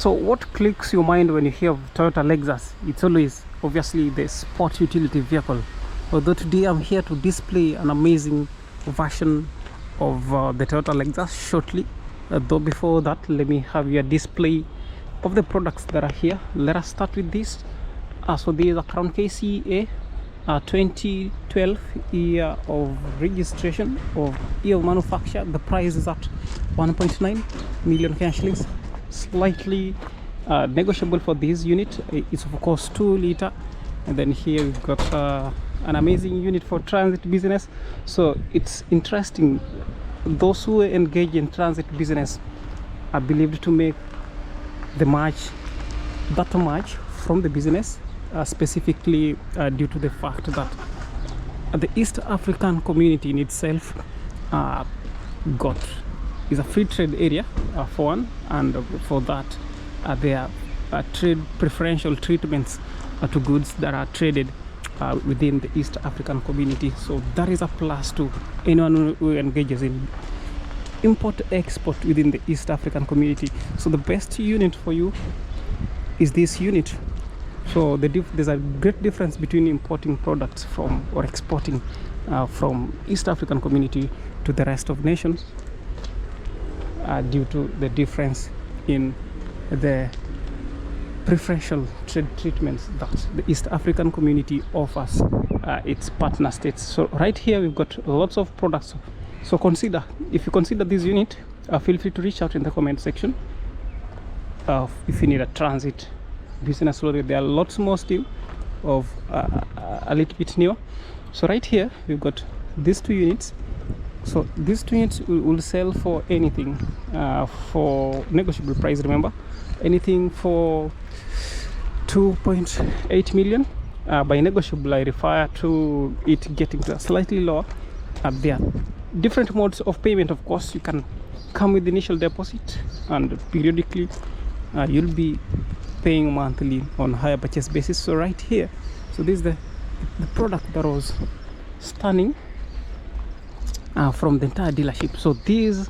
So what clicks your mind when you hear of Toyota Lexus? It's always obviously the sport utility vehicle. Although today I'm here to display an amazing version of the Toyota Lexus shortly. Though before that, let me have you a display of the products that are here. Let us start with this. So there is a Crown KCA 2012 year of registration, of year of manufacture. The price is at 1.9 million Kenyan shillings. Slightly negotiable for this unit. It's of course 2 liter, and then here we've got an amazing unit for transit business. So it's interesting, those who engage in transit business are believed to make the much from the business, specifically due to the fact that the East African community in itself is a free trade area for one, and for that there are trade preferential treatments to goods that are traded within the East African community. So that is a plus to anyone who engages in import-export within the East African community. So the best unit for you is this unit. So there's a great difference between importing products from or exporting from East African community to the rest of nations, due to the difference in the preferential trade treatments that the East African community offers its partner states. So right here we've got lots of products. So if you consider this unit, feel free to reach out in the comment section if you need a transit business lorry. There are lots more still of a little bit newer. So right here we've got these 2 units. So these 2 units will sell for anything, for negotiable price. Remember, anything for 2.8 million. By negotiable, I refer to it getting to a slightly lower. There are different modes of payment. Of course, you can come with initial deposit, and periodically you'll be paying monthly on higher purchase basis. So right here, so this is the product that was stunning from the entire dealership. So these,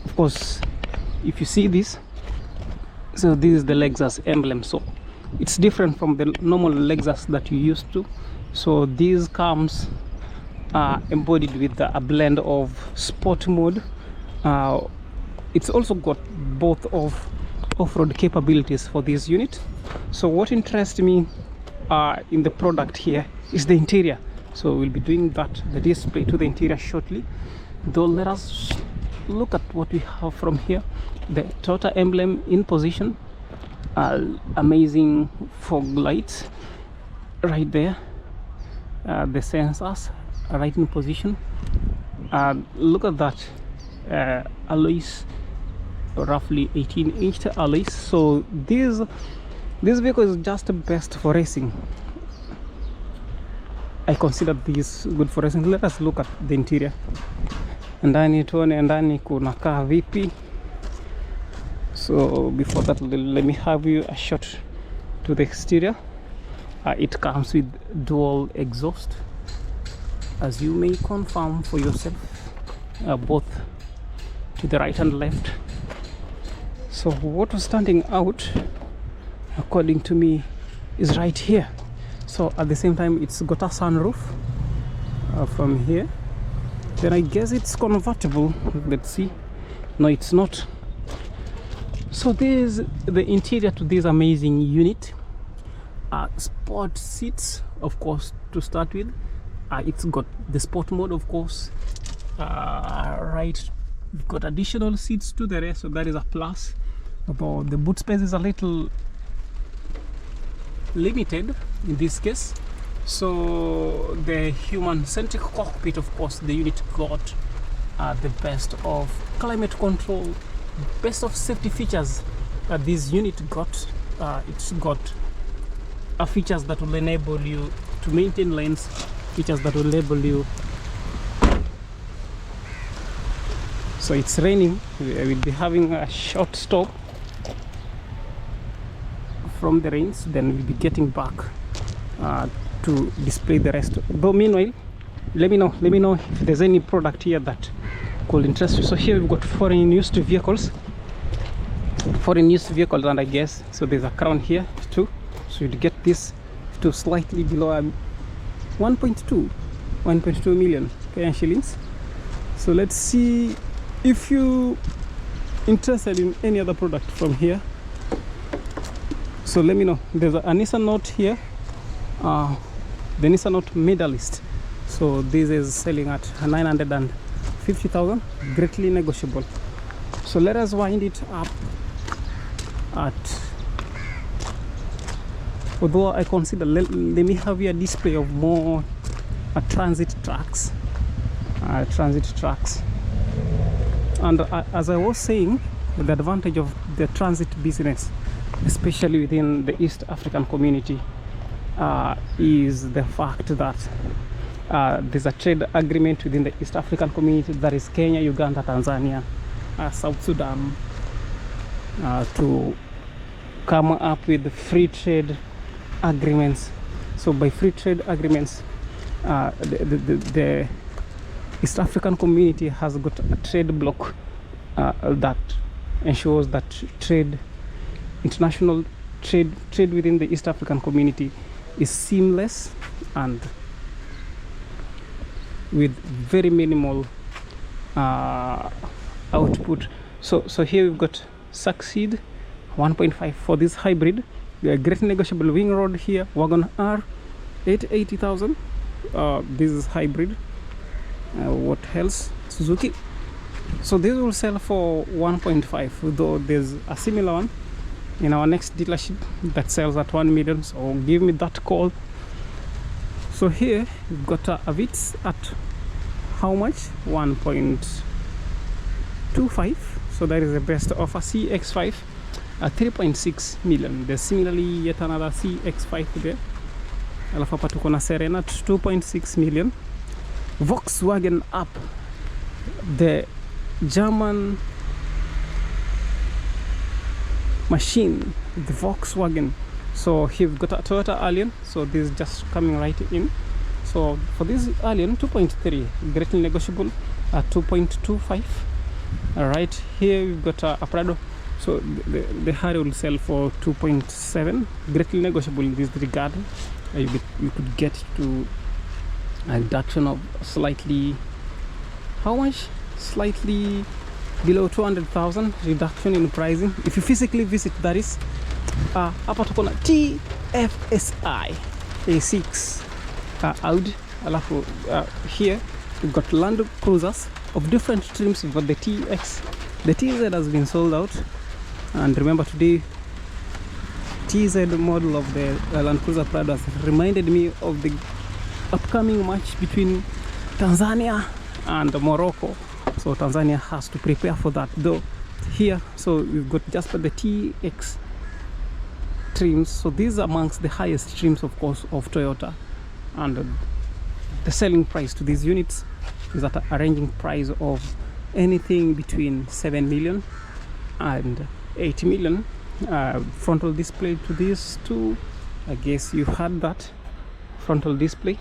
of course, if you see this, so this is the Lexus emblem. So it's different from the normal Lexus that you used to. So this comes embodied with a blend of sport mode. It's also got both of off-road capabilities for this unit. So what interests me in the product here is the interior. So we'll be doing the display to the interior shortly. Though let us look at what we have from here. The Toyota emblem in position, amazing fog lights right there, the sensors are right in position. Look at that, alloys, roughly 18-inch alloys. So this vehicle is just best for racing. I consider this good for racing. Let us look at the interior. Ndani tuone ndani kunakaa vipi. So before that, let me have you a shot to the exterior. It comes with dual exhaust, as you may confirm for yourself, both to the right and left. So what was standing out, according to me, is right here. So at the same time, it's got a sunroof from here. Then I guess it's convertible. Let's see. No, it's not. So there's the interior to this amazing unit. Sport seats, of course, to start with. It's got the sport mode, of course. Right, we've got additional seats to the rest, so that is a plus. Although the boot space is a little limited in this case. So the human-centric cockpit, of course, the unit got the best of climate control, best of safety features. This unit got it's got features that will enable you to maintain lanes, features that will enable you. So it's raining. We'll be having a short stop from the rains, then we'll be getting back to display the rest. But meanwhile, let me know if there's any product here that could interest you. So here we've got foreign used vehicles. foreign used vehicles, and I guess so there's a crown here too, so you'd get this to slightly below 1.2 million Kenyan shillings. So let's see if you interested in any other product from here, so let me know. There's a Nissan Note here, the Nissan Note Medalist, so this is selling at 950,000, greatly negotiable. So let us wind it up at, although I consider let me have a display of more transit tracks. And as I was saying, the advantage of the transit business, especially within the East African community, is the fact that there's a trade agreement within the East African community, that is Kenya, Uganda, Tanzania, South Sudan, to come up with free trade agreements. So by free trade agreements, the East African community has got a trade bloc that ensures that international trade within the East African community is seamless and with very minimal output. So here we've got Succeed 1.5 for this hybrid. We have great negotiable wing rod here, Wagon R 880,000. This is hybrid. What else? Suzuki. So this will sell for 1.5, though there's a similar one in our next dealership that sells at 1 million, so give me that call. So here we've got a Vitz at how much? 1.25, so that is the best offer. CX5 at 3.6 million. There's similarly yet another CX5 there. Alafu hapa tuko na Serena at 2.6 million. Volkswagen Up, the German machine, the Volkswagen. So here we've got a Toyota Allion, so this is just coming right in. So for this Allion, 2.3, greatly negotiable at 2.25. Right here we've got a Prado, so the Harry will sell for 2.7, greatly negotiable in this regard. You could get to a reduction of slightly, how much? Slightly below 200,000 reduction in pricing if you physically visit. That is hapa tuko na TFSI A6 Audi. Alafu here we've got Land Cruisers of different trims. We've got the TX, the TZ has been sold out, and remember today TZ model of the Land Cruiser Prado has reminded me of the upcoming match between Tanzania and Morocco, so Tanzania has to prepare for that though. Here, so we've got just the TX trims, so these are amongst the highest trims of course of Toyota, and the selling price to these units is at a ranging price of anything between 7 million and 8 million. Frontal display to these two, I guess you had that frontal display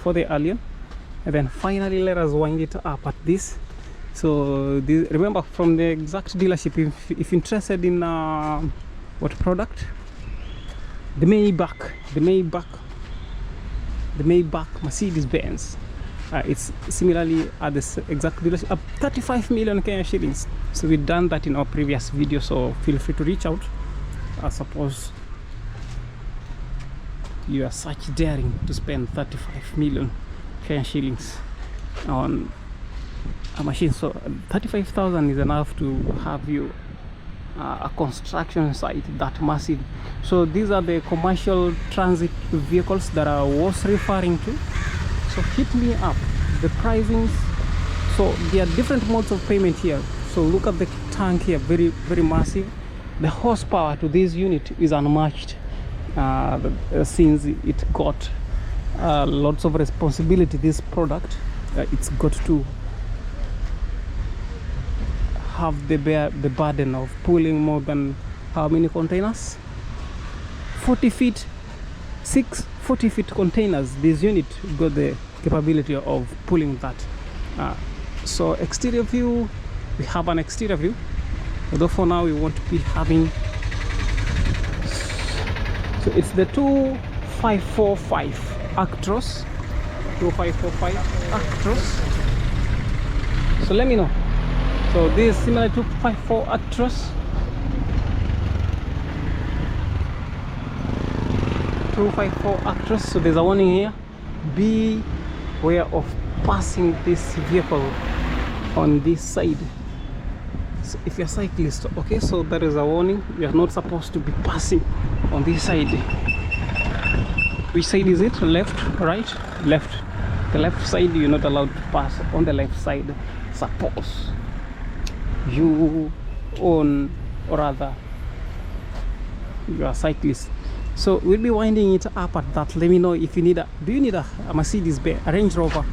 for the Allion. And then finally let us wind it up at this. So this, remember from the exact dealership, if interested in what product, the Maybach Mercedes-Benz, it's similarly at this exact dealership, 35 million Kenyan shillings. So we've done that in our previous video, so feel free to reach out. I suppose you are such daring to spend 35 million Kenyan shillings on a machine. So 35,000 is enough to have you a construction site that massive. So these are the commercial transit vehicles that I was referring to. So hit me up the pricings. So there are different modes of payment here. So look at the tank here, very massive. The horsepower to this unit is unmatched, since it got lots of responsibility. This product, it's got to have the burden of pulling more than how many containers? 40 feet, 40 feet containers. This unit got the capability of pulling that. So exterior view, we have an exterior view. although for now we want to be having, so it's the 2545 Actros. 2545 Actros. So let me know. So this is similar to 54 Actros. 254 Actros. So there's a warning here: beware of passing this vehicle on this side. So if you're a cyclist, okay, so there is a warning, you are not supposed to be passing on this side. Which side is it? Left, right? Left. The left side, you're not allowed to pass on the left side. Suppose you own, or rather you are a cyclist. So we'll be winding it up at that. Let me know if you need a, do you need a Mercedes Benz, a Range Rover?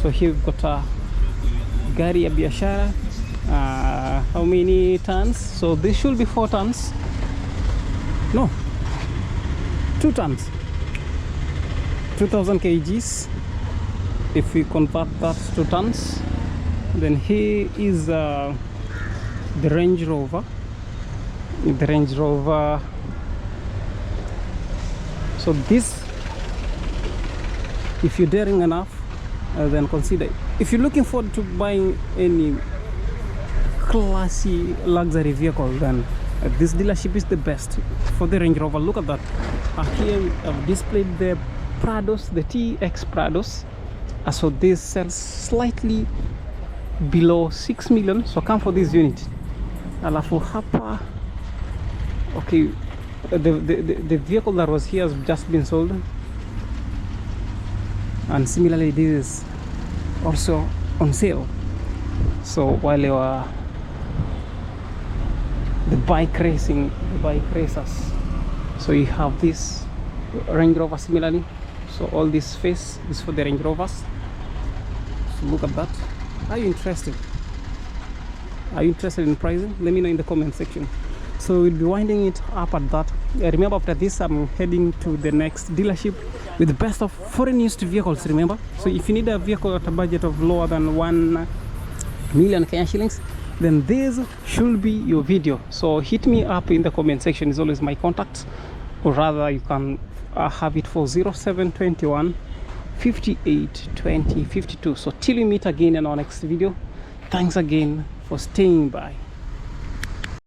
So here we've got a gari ya biashara. How many tons? So this should be 4 tons. No, 2 tons. 2000 kgs. If we convert that to tons, then here is the Range Rover. The Range Rover. So this, if you're daring enough, then consider. If you're looking forward to buying any classy luxury vehicle, then this dealership is the best for the Range Rover. Look at that. Here I've displayed the Prados, the TX Prados. So this sells slightly below 6 million. So come for this unit. Alafu hapa, okay, the vehicle that was here has just been sold, and similarly this is also on sale. So while you are the bike racers, so you have this Range Rover similarly. So all this face is for the Range Rovers. So look at that. Are you interested? Are you interested in pricing? Let me know in the comment section. So we'll be winding it up at that. Remember, after this I'm heading to the next dealership with the best of foreign used vehicles, remember. So if you need a vehicle at a budget of lower than 1 million Kenya shillings, then this should be your video. So hit me up in the comment section, is always my contact, or rather you can have it for 0721 58 20 52. So till we meet again in our next video, thanks again for staying by.